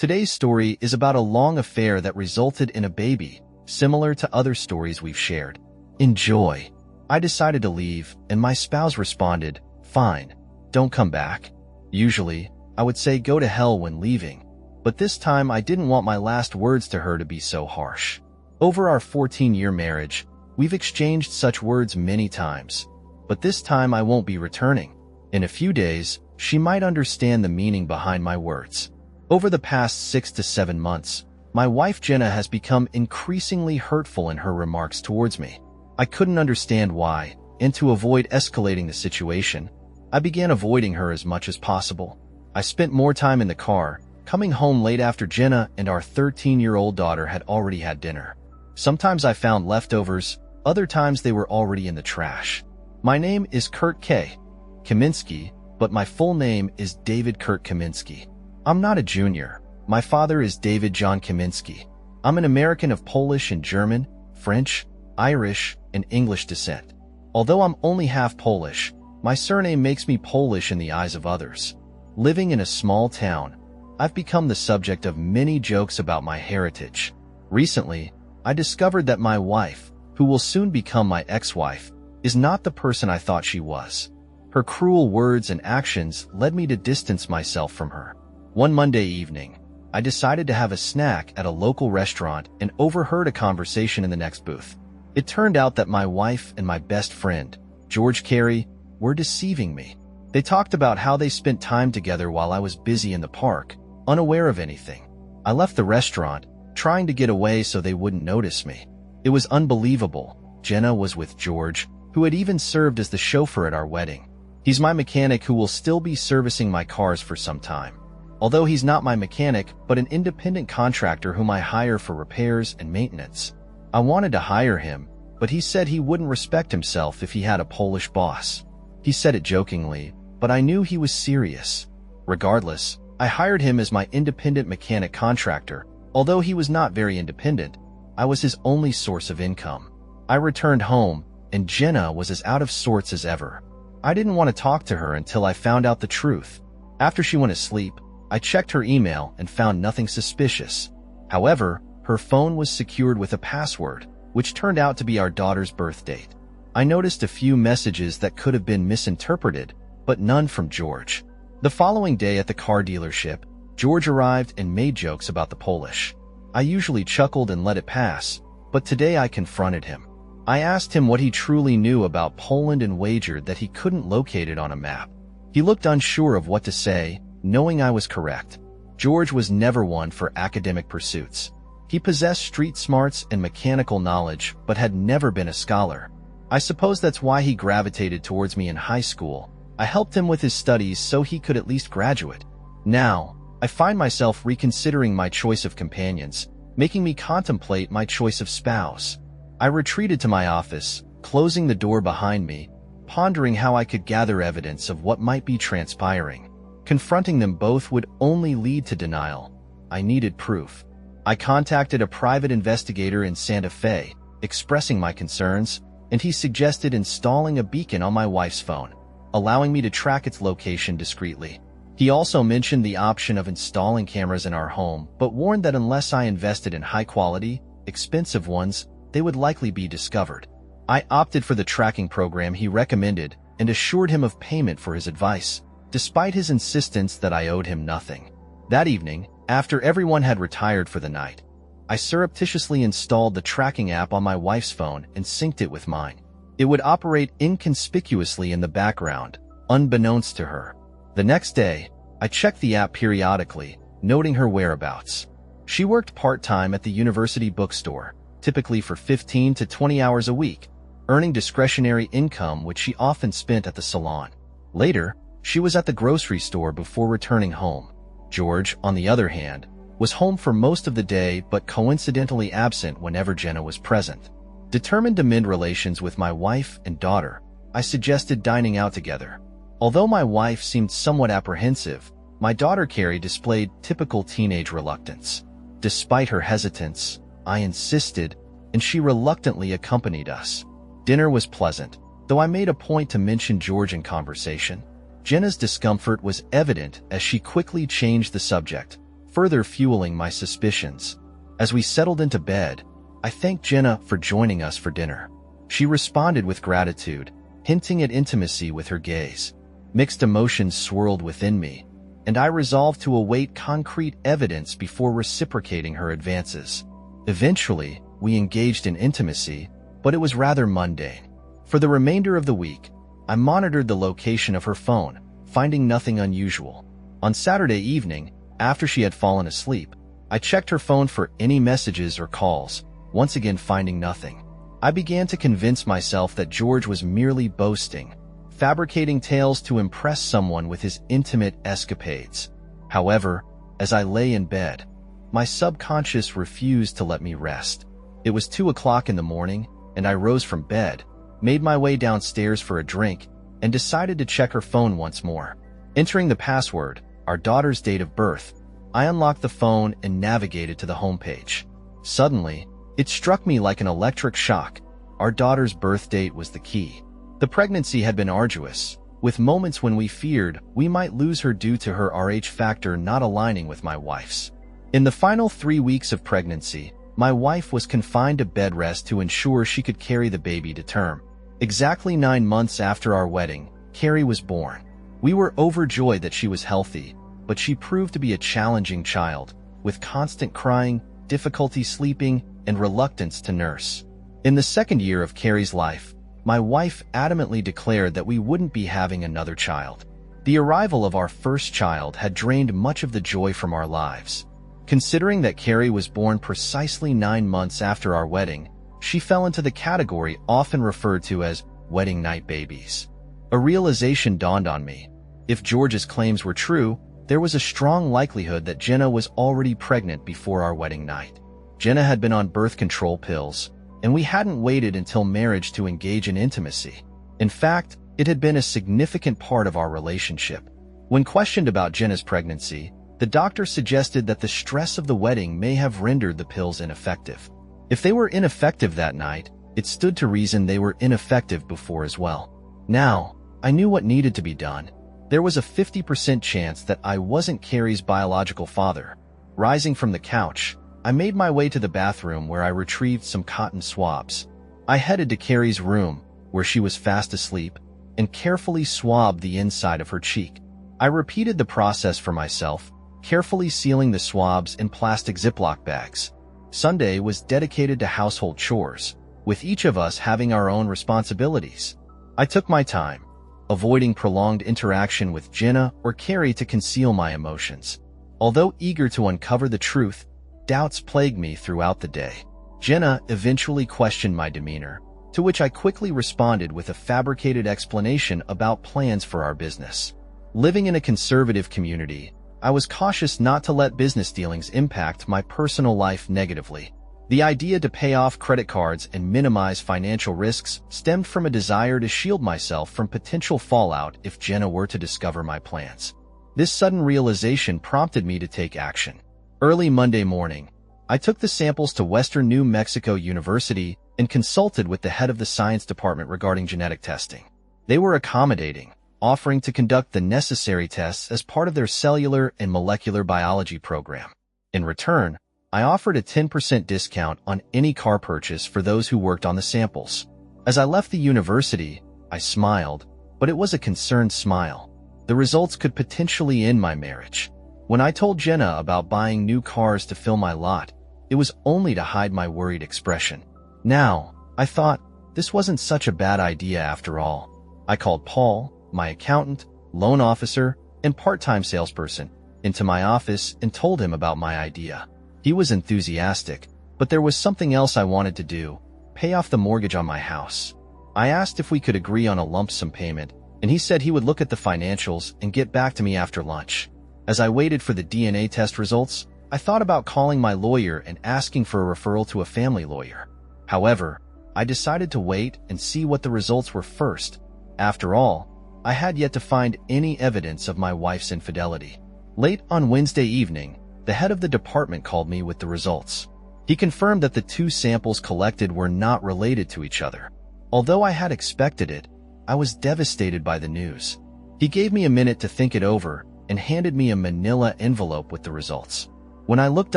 Today's story is about a long affair that resulted in a baby, similar to other stories we've shared. Enjoy. I decided to leave, and my spouse responded, "Fine, don't come back." Usually, I would say go to hell when leaving, but this time I didn't want my last words to her to be so harsh. Over our 14-year marriage, we've exchanged such words many times, but this time I won't be returning. In a few days, she might understand the meaning behind my words. Over the past 6 to 7 months, my wife Jenna has become increasingly hurtful in her remarks towards me. I couldn't understand why, and to avoid escalating the situation, I began avoiding her as much as possible. I spent more time in the car, coming home late after Jenna and our 13-year-old daughter had already had dinner. Sometimes I found leftovers, other times they were already in the trash. My name is Kurt K. Kaminsky, but my full name is David Kurt Kaminsky. I'm not a junior. My father is David John Kaminsky. I'm an American of Polish and German, French, Irish, and English descent. Although I'm only half Polish, my surname makes me Polish in the eyes of others. Living in a small town, I've become the subject of many jokes about my heritage. Recently, I discovered that my wife, who will soon become my ex-wife, is not the person I thought she was. Her cruel words and actions led me to distance myself from her. One Monday evening, I decided to have a snack at a local restaurant and overheard a conversation in the next booth. It turned out that my wife and my best friend, George Carey, were deceiving me. They talked about how they spent time together while I was busy in the park, unaware of anything. I left the restaurant, trying to get away so they wouldn't notice me. It was unbelievable. Jenna was with George, who had even served as the chauffeur at our wedding. He's my mechanic who will still be servicing my cars for some time. Although he's not my mechanic, but an independent contractor whom I hire for repairs and maintenance. I wanted to hire him, but he said he wouldn't respect himself if he had a Polish boss. He said it jokingly, but I knew he was serious. Regardless, I hired him as my independent mechanic contractor. Although he was not very independent, I was his only source of income. I returned home, and Jenna was as out of sorts as ever. I didn't want to talk to her until I found out the truth. After she went to sleep, I checked her email and found nothing suspicious. However, her phone was secured with a password, which turned out to be our daughter's birth date. I noticed a few messages that could have been misinterpreted, but none from George. The following day at the car dealership, George arrived and made jokes about the Polish. I usually chuckled and let it pass, but today I confronted him. I asked him what he truly knew about Poland and wagered that he couldn't locate it on a map. He looked unsure of what to say, knowing I was correct. George was never one for academic pursuits. He possessed street smarts and mechanical knowledge, but had never been a scholar. I suppose that's why he gravitated towards me in high school. I helped him with his studies so he could at least graduate. Now, I find myself reconsidering my choice of companions, making me contemplate my choice of spouse. I retreated to my office, closing the door behind me, pondering how I could gather evidence of what might be transpiring. Confronting them both would only lead to denial. I needed proof. I contacted a private investigator in Santa Fe, expressing my concerns, and he suggested installing a beacon on my wife's phone, allowing me to track its location discreetly. He also mentioned the option of installing cameras in our home, but warned that unless I invested in high-quality, expensive ones, they would likely be discovered. I opted for the tracking program he recommended and assured him of payment for his advice, despite his insistence that I owed him nothing. That evening, after everyone had retired for the night, I surreptitiously installed the tracking app on my wife's phone and synced it with mine. It would operate inconspicuously in the background, unbeknownst to her. The next day, I checked the app periodically, noting her whereabouts. She worked part-time at the university bookstore, typically for 15 to 20 hours a week, earning discretionary income which she often spent at the salon. Later, she was at the grocery store before returning home. George, on the other hand, was home for most of the day but coincidentally absent whenever Jenna was present. Determined to mend relations with my wife and daughter, I suggested dining out together. Although my wife seemed somewhat apprehensive, my daughter Carrie displayed typical teenage reluctance. Despite her hesitance, I insisted, and she reluctantly accompanied us. Dinner was pleasant, though I made a point to mention George in conversation. Jenna's discomfort was evident as she quickly changed the subject, further fueling my suspicions. As we settled into bed, I thanked Jenna for joining us for dinner. She responded with gratitude, hinting at intimacy with her gaze. Mixed emotions swirled within me, and I resolved to await concrete evidence before reciprocating her advances. Eventually, we engaged in intimacy, but it was rather mundane. For the remainder of the week, I monitored the location of her phone, finding nothing unusual. On Saturday evening, after she had fallen asleep, I checked her phone for any messages or calls, once again finding nothing. I began to convince myself that George was merely boasting, fabricating tales to impress someone with his intimate escapades. However, as I lay in bed, my subconscious refused to let me rest. It was 2 o'clock in the morning, and I rose from bed, made my way downstairs for a drink, and decided to check her phone once more. Entering the password, our daughter's date of birth, I unlocked the phone and navigated to the homepage. Suddenly, it struck me like an electric shock. Our daughter's birth date was the key. The pregnancy had been arduous, with moments when we feared we might lose her due to her Rh factor not aligning with my wife's. In the final 3 weeks of pregnancy, my wife was confined to bed rest to ensure she could carry the baby to term. Exactly 9 months after our wedding, Carrie was born. We were overjoyed that she was healthy, but she proved to be a challenging child, with constant crying, difficulty sleeping, and reluctance to nurse. In the second year of Carrie's life, my wife adamantly declared that we wouldn't be having another child. The arrival of our first child had drained much of the joy from our lives. Considering that Carrie was born precisely 9 months after our wedding, she fell into the category often referred to as wedding night babies. A realization dawned on me. If George's claims were true, there was a strong likelihood that Jenna was already pregnant before our wedding night. Jenna had been on birth control pills, and we hadn't waited until marriage to engage in intimacy. In fact, it had been a significant part of our relationship. When questioned about Jenna's pregnancy, the doctor suggested that the stress of the wedding may have rendered the pills ineffective. If they were ineffective that night, it stood to reason they were ineffective before as well. Now, I knew what needed to be done. There was a 50% chance that I wasn't Carrie's biological father. Rising from the couch, I made my way to the bathroom where I retrieved some cotton swabs. I headed to Carrie's room, where she was fast asleep, and carefully swabbed the inside of her cheek. I repeated the process for myself, carefully sealing the swabs in plastic Ziploc bags. Sunday was dedicated to household chores, with each of us having our own responsibilities. I took my time, avoiding prolonged interaction with Jenna or Carrie to conceal my emotions. Although eager to uncover the truth, doubts plagued me throughout the day. Jenna eventually questioned my demeanor, to which I quickly responded with a fabricated explanation about plans for our business. Living in a conservative community, I was cautious not to let business dealings impact my personal life negatively. The idea to pay off credit cards and minimize financial risks stemmed from a desire to shield myself from potential fallout if Jenna were to discover my plans. This sudden realization prompted me to take action. Early Monday morning, I took the samples to Western New Mexico University and consulted with the head of the science department regarding genetic testing. They were accommodating, offering to conduct the necessary tests as part of their cellular and molecular biology program. In return, I offered a 10% discount on any car purchase for those who worked on the samples. As I left the university, I smiled, but it was a concerned smile. The results could potentially end my marriage. When I told Jenna about buying new cars to fill my lot, it was only to hide my worried expression. Now, I thought, this wasn't such a bad idea after all. I called Paul, my accountant, loan officer, and part-time salesperson, into my office and told him about my idea. He was enthusiastic, but there was something else I wanted to do: pay off the mortgage on my house. I asked if we could agree on a lump sum payment, and he said he would look at the financials and get back to me after lunch. As I waited for the DNA test results, I thought about calling my lawyer and asking for a referral to a family lawyer. However, I decided to wait and see what the results were first. After all, I had yet to find any evidence of my wife's infidelity. Late on Wednesday evening, the head of the department called me with the results. He confirmed that the two samples collected were not related to each other. Although I had expected it, I was devastated by the news. He gave me a minute to think it over and handed me a manila envelope with the results. When I looked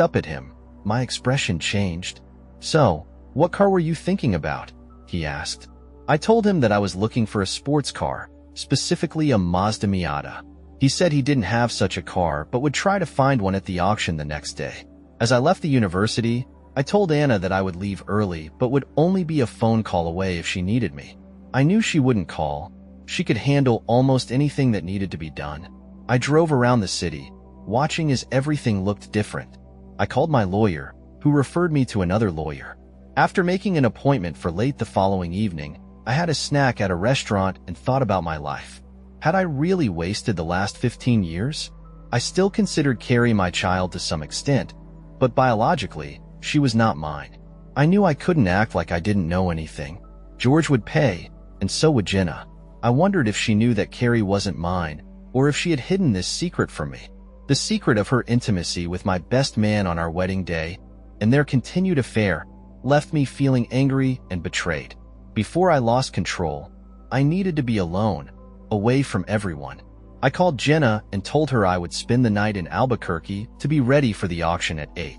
up at him, my expression changed. "So, what car were you thinking about?" he asked. I told him that I was looking for a sports car, specifically a Mazda Miata. He said he didn't have such a car but would try to find one at the auction the next day. As I left the university, I told Anna that I would leave early but would only be a phone call away if she needed me. I knew she wouldn't call. She could handle almost anything that needed to be done. I drove around the city, watching as everything looked different. I called my lawyer, who referred me to another lawyer. After making an appointment for late the following evening, I had a snack at a restaurant and thought about my life. Had I really wasted the last 15 years? I still considered Carrie my child to some extent, but biologically, she was not mine. I knew I couldn't act like I didn't know anything. George would pay, and so would Jenna. I wondered if she knew that Carrie wasn't mine, or if she had hidden this secret from me. The secret of her intimacy with my best man on our wedding day, and their continued affair, left me feeling angry and betrayed. Before I lost control, I needed to be alone, away from everyone. I called Jenna and told her I would spend the night in Albuquerque to be ready for the auction at 8.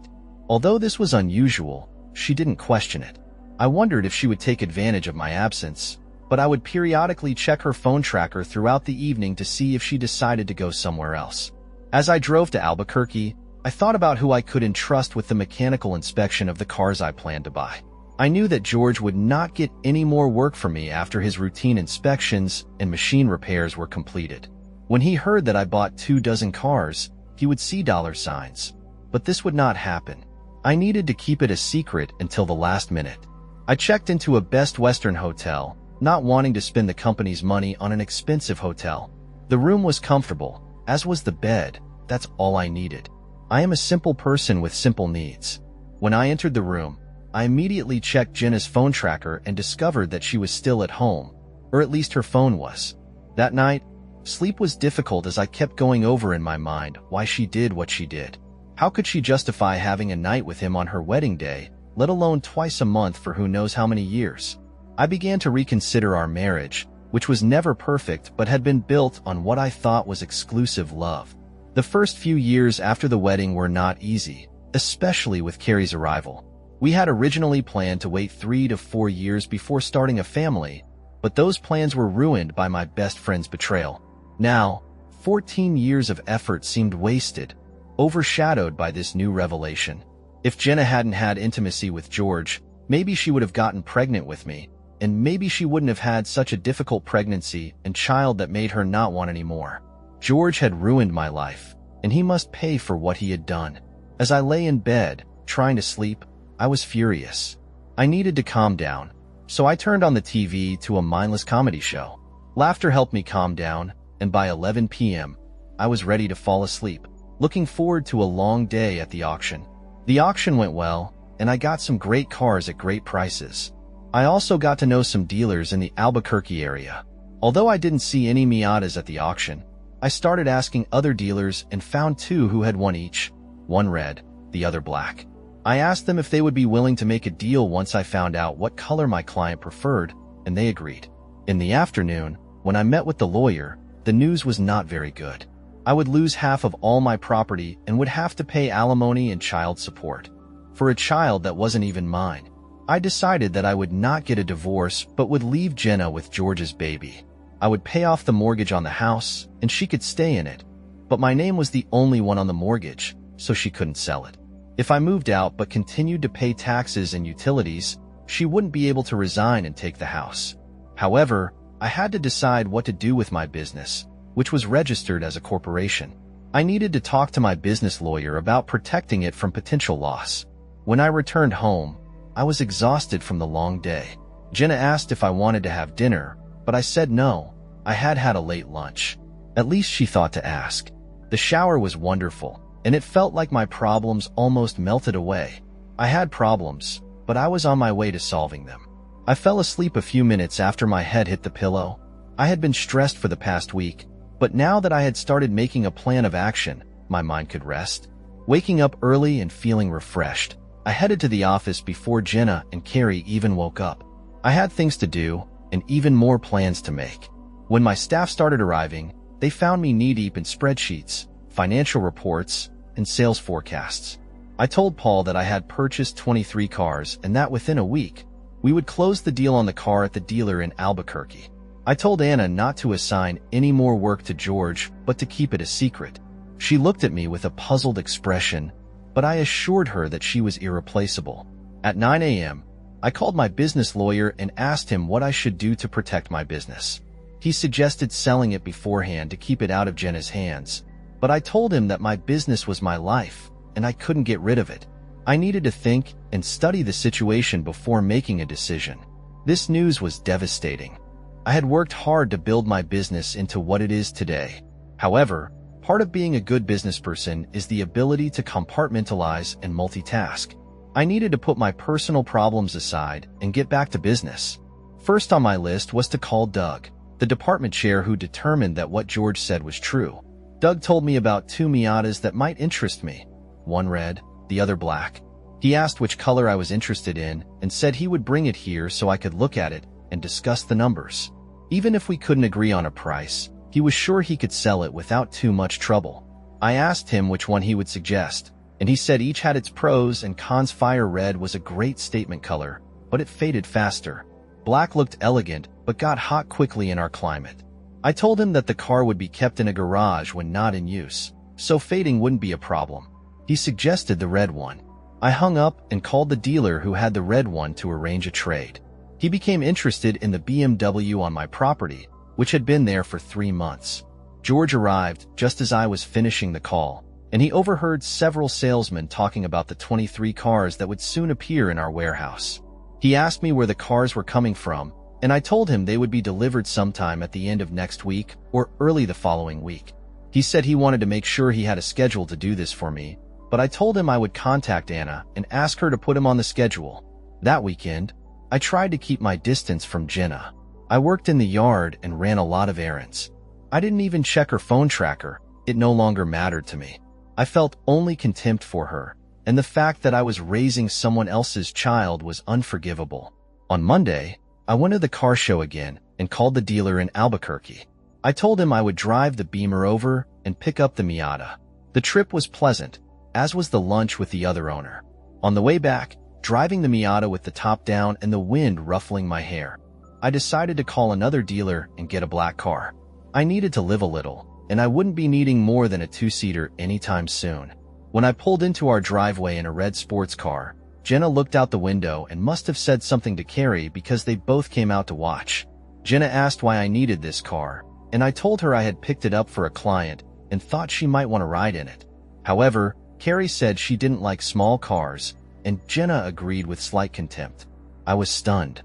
Although this was unusual, she didn't question it. I wondered if she would take advantage of my absence, but I would periodically check her phone tracker throughout the evening to see if she decided to go somewhere else. As I drove to Albuquerque, I thought about who I could entrust with the mechanical inspection of the cars I planned to buy. I knew that George would not get any more work from me after his routine inspections and machine repairs were completed. When he heard that I bought 24 cars, he would see dollar signs. But this would not happen. I needed to keep it a secret until the last minute. I checked into a Best Western hotel, not wanting to spend the company's money on an expensive hotel. The room was comfortable, as was the bed. That's all I needed. I am a simple person with simple needs. When I entered the room, I immediately checked Jenna's phone tracker and discovered that she was still at home, or at least her phone was. That night, sleep was difficult as I kept going over in my mind why she did what she did. How could she justify having a night with him on her wedding day, let alone twice a month for who knows how many years? I began to reconsider our marriage, which was never perfect but had been built on what I thought was exclusive love. The first few years after the wedding were not easy, especially with Carrie's arrival. We had originally planned to wait 3 to 4 years before starting a family, but those plans were ruined by my best friend's betrayal. Now, 14 years of effort seemed wasted, overshadowed by this new revelation. If Jenna hadn't had intimacy with George, maybe she would have gotten pregnant with me, and maybe she wouldn't have had such a difficult pregnancy and child that made her not want any more. George had ruined my life, and he must pay for what he had done. As I lay in bed, trying to sleep, I was furious. I needed to calm down, so I turned on the TV to a mindless comedy show. Laughter helped me calm down, and by 11 p.m., I was ready to fall asleep, looking forward to a long day at the auction. The auction went well, and I got some great cars at great prices. I also got to know some dealers in the Albuquerque area. Although I didn't see any Miatas at the auction, I started asking other dealers and found 2 who had one each, one red, the other black. I asked them if they would be willing to make a deal once I found out what color my client preferred, and they agreed. In the afternoon, when I met with the lawyer, the news was not very good. I would lose half of all my property and would have to pay alimony and child support for a child that wasn't even mine. I decided that I would not get a divorce but would leave Jenna with George's baby. I would pay off the mortgage on the house and she could stay in it, but my name was the only one on the mortgage, so she couldn't sell it. If I moved out but continued to pay taxes and utilities, she wouldn't be able to resign and take the house. However, I had to decide what to do with my business, which was registered as a corporation. I needed to talk to my business lawyer about protecting it from potential loss. When I returned home, I was exhausted from the long day. Jenna asked if I wanted to have dinner, but I said no. I had had a late lunch. At least she thought to ask. The shower was wonderful, and it felt like my problems almost melted away. I had problems, but I was on my way to solving them. I fell asleep a few minutes after my head hit the pillow. I had been stressed for the past week, but now that I had started making a plan of action, my mind could rest. Waking up early and feeling refreshed, I headed to the office before Jenna and Carrie even woke up. I had things to do and even more plans to make. When my staff started arriving, they found me knee-deep in spreadsheets, financial reports, and sales forecasts. I told Paul that I had purchased 23 cars and that within a week, we would close the deal on the car at the dealer in Albuquerque. I told Anna not to assign any more work to George, but to keep it a secret. She looked at me with a puzzled expression, but I assured her that she was irreplaceable. At 9 a.m., I called my business lawyer and asked him what I should do to protect my business. He suggested selling it beforehand to keep it out of Jenna's hands, but I told him that my business was my life, and I couldn't get rid of it. I needed to think and study the situation before making a decision. This news was devastating. I had worked hard to build my business into what it is today. However, part of being a good business person is the ability to compartmentalize and multitask. I needed to put my personal problems aside and get back to business. First on my list was to call Doug, the department chair who determined that what George said was true. Doug told me about two Miatas that might interest me, one red, the other black. He asked which color I was interested in and said he would bring it here so I could look at it and discuss the numbers. Even if we couldn't agree on a price, he was sure he could sell it without too much trouble. I asked him which one he would suggest, and he said each had its pros and cons. Fire red was a great statement color, but it faded faster. Black looked elegant, but got hot quickly in our climate. I told him that the car would be kept in a garage when not in use, so fading wouldn't be a problem. He suggested the red one. I hung up and called the dealer who had the red one to arrange a trade. He became interested in the BMW on my property, which had been there for 3 months. George arrived just as I was finishing the call, and he overheard several salesmen talking about the 23 cars that would soon appear in our warehouse. He asked me where the cars were coming from, and I told him they would be delivered sometime at the end of next week or early the following week. He said he wanted to make sure he had a schedule to do this for me, but I told him I would contact Anna and ask her to put him on the schedule. That weekend, I tried to keep my distance from Jenna. I worked in the yard and ran a lot of errands. I didn't even check her phone tracker. It no longer mattered to me. I felt only contempt for her, and the fact that I was raising someone else's child was unforgivable. On Monday, I went to the car show again and called the dealer in Albuquerque. I told him I would drive the Beamer over and pick up the Miata. The trip was pleasant, as was the lunch with the other owner. On the way back, driving the Miata with the top down and the wind ruffling my hair, I decided to call another dealer and get a black car. I needed to live a little, and I wouldn't be needing more than a 2-seater anytime soon. When I pulled into our driveway in a red sports car, Jenna looked out the window and must have said something to Carrie because they both came out to watch. Jenna asked why I needed this car, and I told her I had picked it up for a client and thought she might want to ride in it. However, Carrie said she didn't like small cars, and Jenna agreed with slight contempt. I was stunned.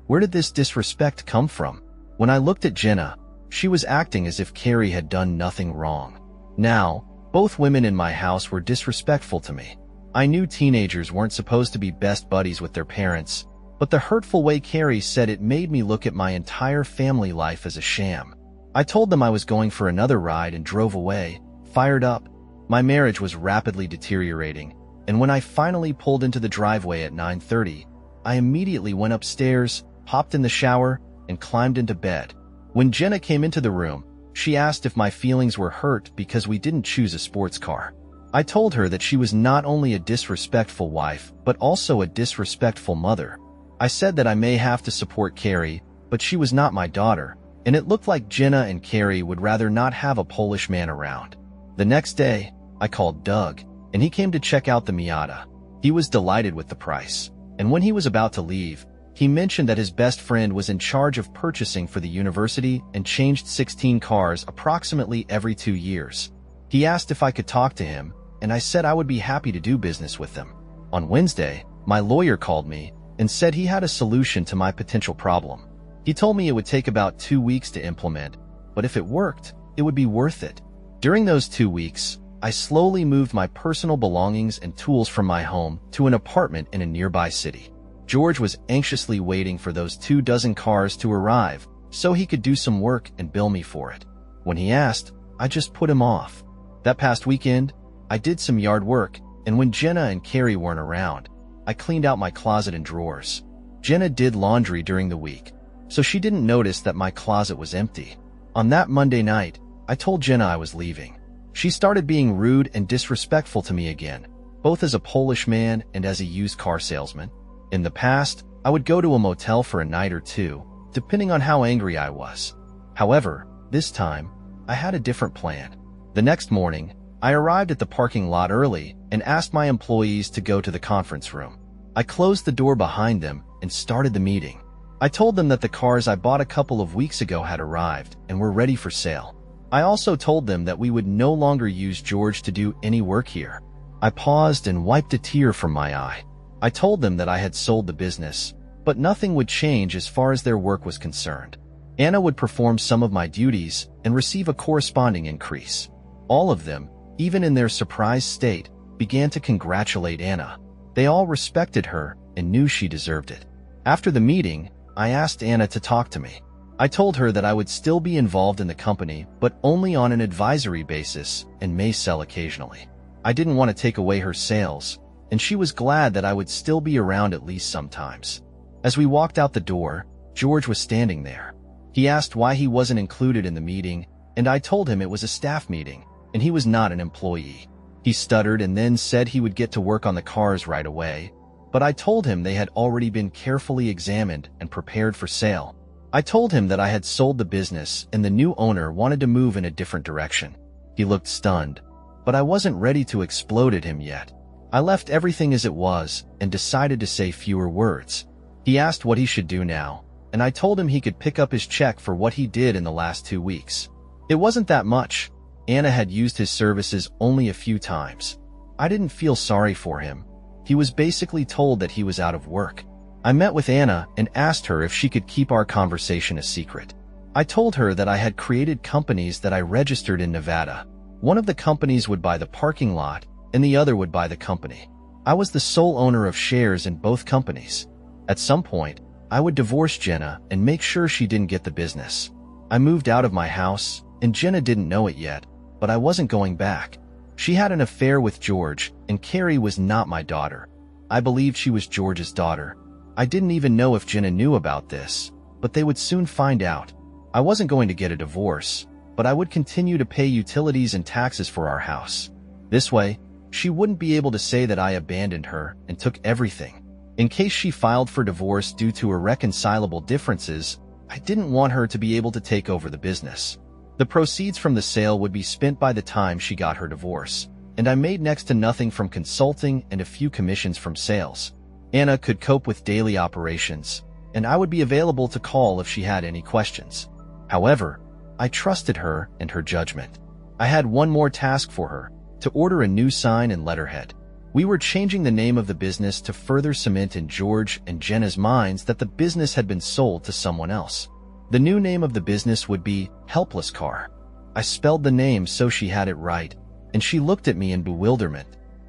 Where did this disrespect come from? When I looked at Jenna, she was acting as if Carrie had done nothing wrong. Now, both women in my house were disrespectful to me. I knew teenagers weren't supposed to be best buddies with their parents, but the hurtful way Carrie said it made me look at my entire family life as a sham. I told them I was going for another ride and drove away, fired up. My marriage was rapidly deteriorating, and when I finally pulled into the driveway at 9:30, I immediately went upstairs, hopped in the shower, and climbed into bed. When Jenna came into the room, she asked if my feelings were hurt because we didn't choose a sports car. I told her that she was not only a disrespectful wife, but also a disrespectful mother. I said that I may have to support Carrie, but she was not my daughter, and it looked like Jenna and Carrie would rather not have a Polish man around. The next day, I called Doug, and he came to check out the Miata. He was delighted with the price, and when he was about to leave, he mentioned that his best friend was in charge of purchasing for the university and changed 16 cars approximately every 2 years. He asked if I could talk to him, and I said I would be happy to do business with him. On Wednesday, my lawyer called me and said he had a solution to my potential problem. He told me it would take about 2 weeks to implement, but if it worked, it would be worth it. During those 2 weeks, I slowly moved my personal belongings and tools from my home to an apartment in a nearby city. George was anxiously waiting for those 24 cars to arrive so he could do some work and bill me for it. When he asked, I just put him off. That past weekend, I did some yard work, and when Jenna and Carrie weren't around, I cleaned out my closet and drawers. Jenna did laundry during the week, so she didn't notice that my closet was empty. On that Monday night, I told Jenna I was leaving. She started being rude and disrespectful to me again. both as a Polish man and as a used car salesman. In the past, I would go to a motel for a night or two, depending on how angry I was. However, this time, I had a different plan. The next morning, I arrived at the parking lot early and asked my employees to go to the conference room. I closed the door behind them and started the meeting. I told them that the cars I bought a couple of weeks ago had arrived and were ready for sale. I also told them that we would no longer use George to do any work here. I paused and wiped a tear from my eye. I told them that I had sold the business, but nothing would change as far as their work was concerned. Anna would perform some of my duties and receive a corresponding increase. All of them, even in their surprised state, began to congratulate Anna. They all respected her and knew she deserved it. After the meeting, I asked Anna to talk to me. I told her that I would still be involved in the company, but only on an advisory basis and may sell occasionally. I didn't want to take away her sales, and she was glad that I would still be around at least sometimes. As we walked out the door, George was standing there. He asked why he wasn't included in the meeting, and I told him it was a staff meeting, and he was not an employee. He stuttered and then said he would get to work on the cars right away, but I told him they had already been carefully examined and prepared for sale. I told him that I had sold the business and the new owner wanted to move in a different direction. He looked stunned, but I wasn't ready to explode at him yet. I left everything as it was and decided to say fewer words. He asked what he should do now, and I told him he could pick up his check for what he did in the last 2 weeks. It wasn't that much. Anna had used his services only a few times. I didn't feel sorry for him. He was basically told that he was out of work. I met with Anna and asked her if she could keep our conversation a secret. I told her that I had created companies that I registered in Nevada. One of the companies would buy the parking lot, and the other would buy the company. I was the sole owner of shares in both companies. At some point, I would divorce Jenna and make sure she didn't get the business. I moved out of my house, and Jenna didn't know it yet, but I wasn't going back. She had an affair with George, and Carrie was not my daughter. I believed she was George's daughter. I didn't even know if Jenna knew about this, but they would soon find out. I wasn't going to get a divorce, but I would continue to pay utilities and taxes for our house. This way, she wouldn't be able to say that I abandoned her and took everything. In case she filed for divorce due to irreconcilable differences, I didn't want her to be able to take over the business. The proceeds from the sale would be spent by the time she got her divorce, and I made next to nothing from consulting and a few commissions from sales. Anna could cope with daily operations, and I would be available to call if she had any questions. However, I trusted her and her judgment. I had one more task for her, to order a new sign and letterhead. We were changing the name of the business to further cement in George and Jenna's minds that the business had been sold to someone else. The new name of the business would be Helpless Car. I spelled the name so she had it right, and she looked at me in bewilderment.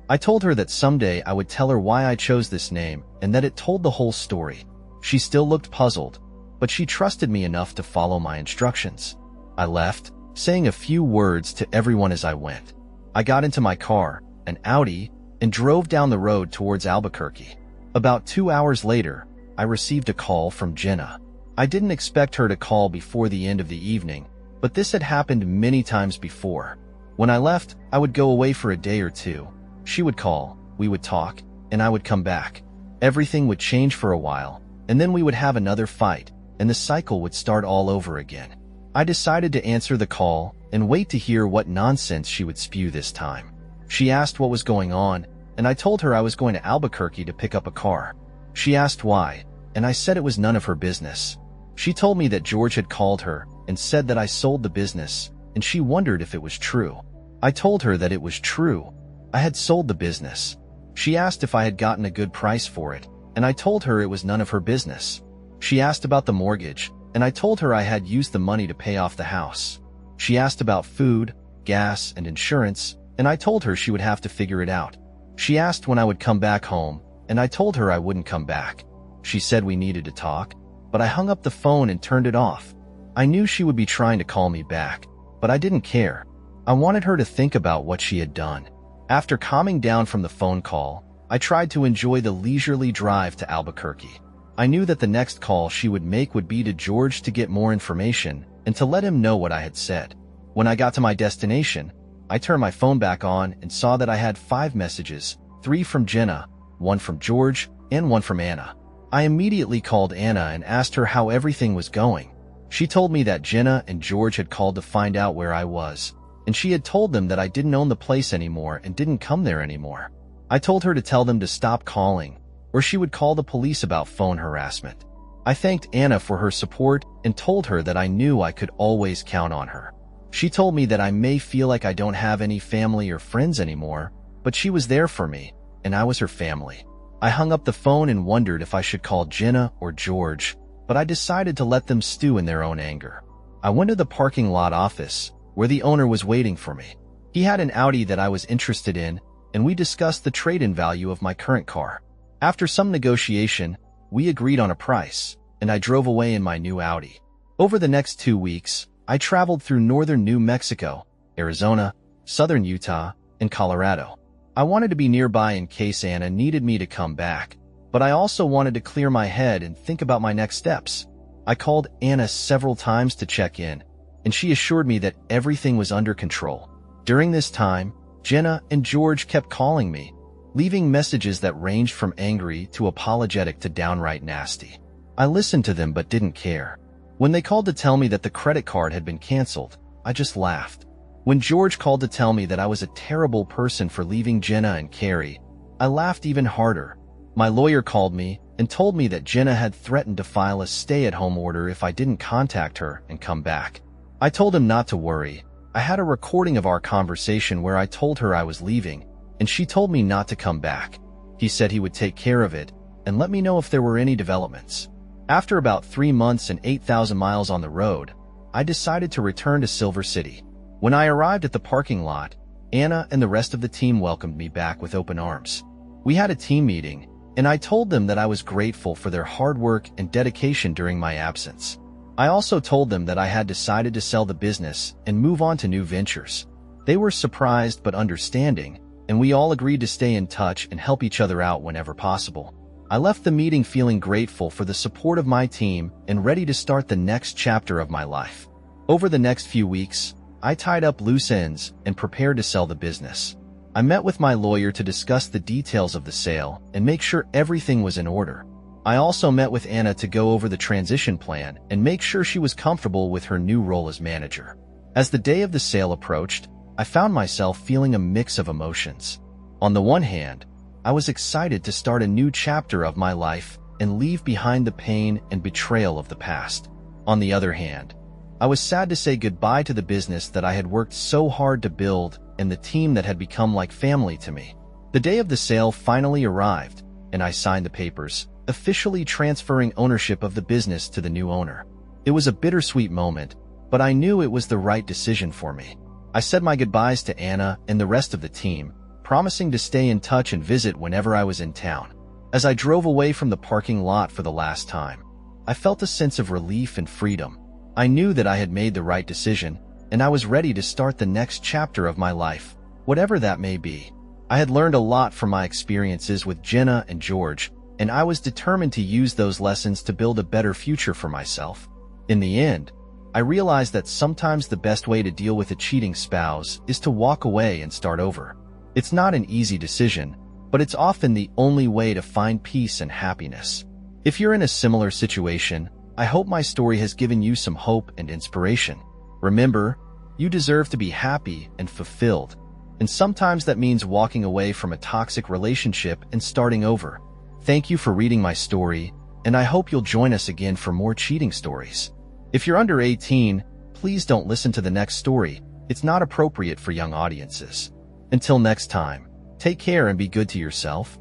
I told her that someday I would tell her why I chose this name and that it told the whole story. She still looked puzzled, but she trusted me enough to follow my instructions. I left, saying a few words to everyone as I went. I got into my car, an Audi, and drove down the road towards Albuquerque. About 2 hours later, I received a call from Jenna. I didn't expect her to call before the end of the evening, but this had happened many times before. When I left, I would go away for a day or two. She would call, we would talk, and I would come back. Everything would change for a while, and then we would have another fight, and the cycle would start all over again. I decided to answer the call and wait to hear what nonsense she would spew this time. She asked what was going on, and I told her I was going to Albuquerque to pick up a car. She asked why, and I said it was none of her business. She told me that George had called her and said that I sold the business, and she wondered if it was true. I told her that it was true. I had sold the business. She asked if I had gotten a good price for it, and I told her it was none of her business. She asked about the mortgage, and I told her I had used the money to pay off the house. She asked about food, gas, and insurance, and I told her she would have to figure it out. She asked when I would come back home, and I told her I wouldn't come back. She said we needed to talk, but I hung up the phone and turned it off. I knew she would be trying to call me back, but I didn't care. I wanted her to think about what she had done. After calming down from the phone call, I tried to enjoy the leisurely drive to Albuquerque. I knew that the next call she would make would be to George to get more information and to let him know what I had said. When I got to my destination, I turned my phone back on and saw that I had 5 messages, 3 from Jenna, 1 from George, and 1 from Anna. I immediately called Anna and asked her how everything was going. She told me that Jenna and George had called to find out where I was, and she had told them that I didn't own the place anymore and didn't come there anymore. I told her to tell them to stop calling, or she would call the police about phone harassment. I thanked Anna for her support and told her that I knew I could always count on her. She told me that I may feel like I don't have any family or friends anymore, but she was there for me, and I was her family. I hung up the phone and wondered if I should call Jenna or George, but I decided to let them stew in their own anger. I went to the parking lot office, where the owner was waiting for me. He had an Audi that I was interested in, and we discussed the trade-in value of my current car. After some negotiation, we agreed on a price, and I drove away in my new Audi. Over the next 2 weeks, I traveled through northern New Mexico, Arizona, southern Utah, and Colorado. I wanted to be nearby in case Anna needed me to come back, but I also wanted to clear my head and think about my next steps. I called Anna several times to check in, and she assured me that everything was under control. During this time, Jenna and George kept calling me, leaving messages that ranged from angry to apologetic to downright nasty. I listened to them but didn't care. When they called to tell me that the credit card had been canceled, I just laughed. When George called to tell me that I was a terrible person for leaving Jenna and Carrie, I laughed even harder. My lawyer called me and told me that Jenna had threatened to file a stay-at-home order if I didn't contact her and come back. I told him not to worry. I had a recording of our conversation where I told her I was leaving, and she told me not to come back. He said he would take care of it and let me know if there were any developments. After about 3 months and 8,000 miles on the road, I decided to return to Silver City. When I arrived at the parking lot, Anna and the rest of the team welcomed me back with open arms. We had a team meeting, and I told them that I was grateful for their hard work and dedication during my absence. I also told them that I had decided to sell the business and move on to new ventures. They were surprised but understanding, and we all agreed to stay in touch and help each other out whenever possible. I left the meeting feeling grateful for the support of my team and ready to start the next chapter of my life. Over the next few weeks, I tied up loose ends and prepared to sell the business. I met with my lawyer to discuss the details of the sale and make sure everything was in order. I also met with Anna to go over the transition plan and make sure she was comfortable with her new role as manager. As the day of the sale approached, I found myself feeling a mix of emotions. On the one hand, I was excited to start a new chapter of my life and leave behind the pain and betrayal of the past. On the other hand, I was sad to say goodbye to the business that I had worked so hard to build and the team that had become like family to me. The day of the sale finally arrived, and I signed the papers, officially transferring ownership of the business to the new owner. It was a bittersweet moment, but I knew it was the right decision for me. I said my goodbyes to Anna and the rest of the team, promising to stay in touch and visit whenever I was in town. As I drove away from the parking lot for the last time, I felt a sense of relief and freedom. I knew that I had made the right decision, and I was ready to start the next chapter of my life, whatever that may be. I had learned a lot from my experiences with Jenna and George, and I was determined to use those lessons to build a better future for myself. In the end, I realized that sometimes the best way to deal with a cheating spouse is to walk away and start over. It's not an easy decision, but it's often the only way to find peace and happiness. If you're in a similar situation, I hope my story has given you some hope and inspiration. Remember, you deserve to be happy and fulfilled, and sometimes that means walking away from a toxic relationship and starting over. Thank you for reading my story, and I hope you'll join us again for more cheating stories. If you're under 18, please don't listen to the next story. It's not appropriate for young audiences. Until next time, take care and be good to yourself.